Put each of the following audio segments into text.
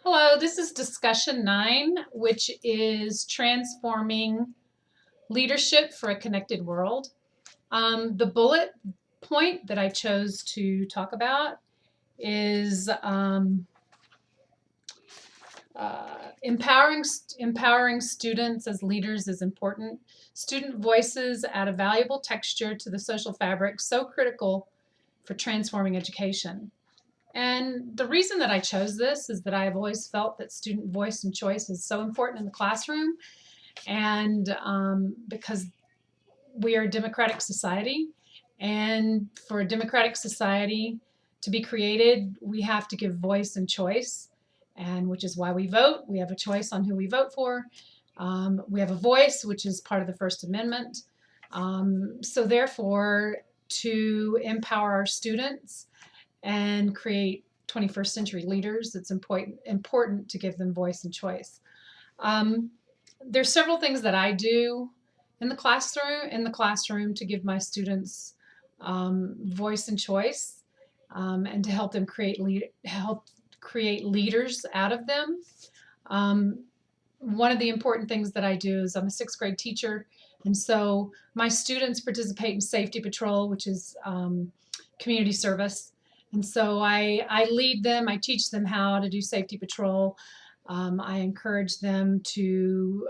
Hello, this is discussion 9, which is transforming leadership for a connected world. The bullet point that I chose to talk about is empowering students as leaders is important. Student voices add a valuable texture to the social fabric, so critical for transforming education. And the reason that I chose this is that I have always felt that student voice and choice is so important in the classroom, and because we are a democratic society, and for a democratic society to be created, we have to give voice and choice, and which is why we vote. We have a choice on who we vote for. We have a voice, which is part of the First Amendment. So therefore, to empower our students and create 21st century leaders, it's important to give them voice and choice. There's several things that I do in the classroom to give my students voice and choice, and to help them help create leaders out of them. One of the important things that I do is I'm a sixth grade teacher, and so my students participate in Safety Patrol, which is community service. And so I lead them, I teach them how to do Safety Patrol. I encourage them to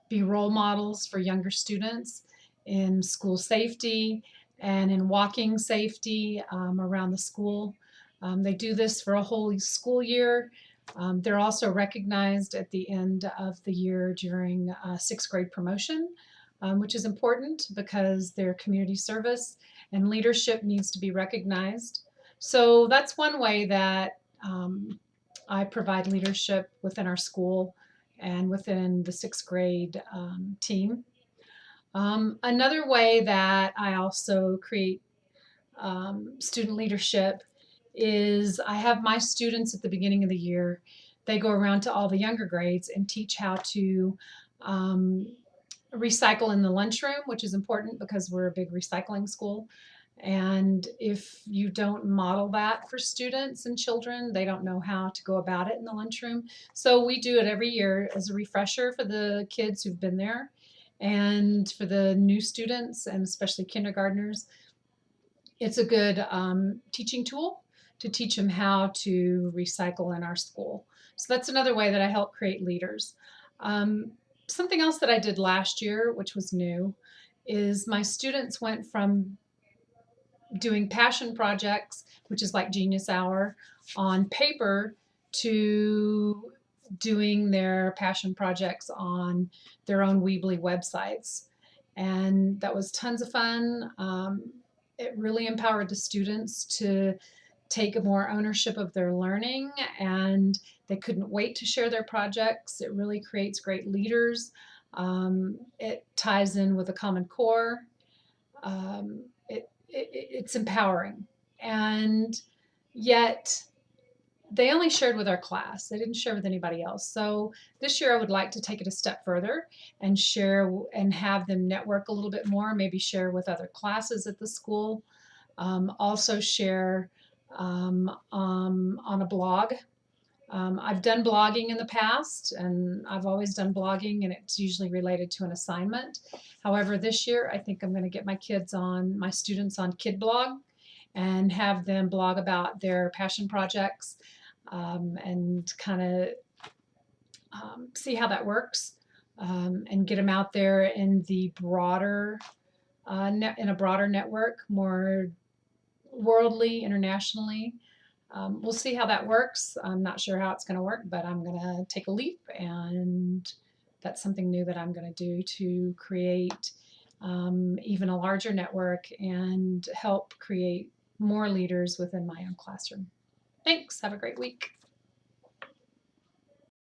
be role models for younger students in school safety and in walking safety around the school. They do this for a whole school year. They're also recognized at the end of the year during sixth grade promotion, which is important because their community service and leadership needs to be recognized. So that's one way that I provide leadership within our school and within the sixth grade team. Another way that I also create student leadership is I have my students at the beginning of the year, they go around to all the younger grades and teach how to recycle in the lunchroom, which is important because we're a big recycling school. And if you don't model that for students and children, they don't know how to go about it in the lunchroom. So we do it every year as a refresher for the kids who've been there and for the new students and especially kindergartners. It's a good teaching tool to teach them how to recycle in our school. So that's another way that I help create leaders. Something else that I did last year, which was new, is my students went from doing passion projects, which is like Genius Hour, on paper to doing their passion projects on their own Weebly websites. And that was tons of fun. It really empowered the students to take more ownership of their learning, and they couldn't wait to share their projects. It really creates great leaders. It ties in with a Common Core. It's empowering, and yet they only shared with our class. They didn't share with anybody else. So this year I would like to take it a step further and share and have them network a little bit more, maybe share with other classes at the school. Also share on a blog. I've done blogging in the past, and I've always done blogging, and it's usually related to an assignment. However, this year I think I'm going to get my students on KidBlog and have them blog about their passion projects, and kind of see how that works, and get them out there in the broader in a broader network, more worldly, internationally. We'll see how that works. I'm not sure how it's going to work, but I'm going to take a leap, and that's something new that I'm going to do to create even a larger network and help create more leaders within my own classroom. Thanks. Have a great week.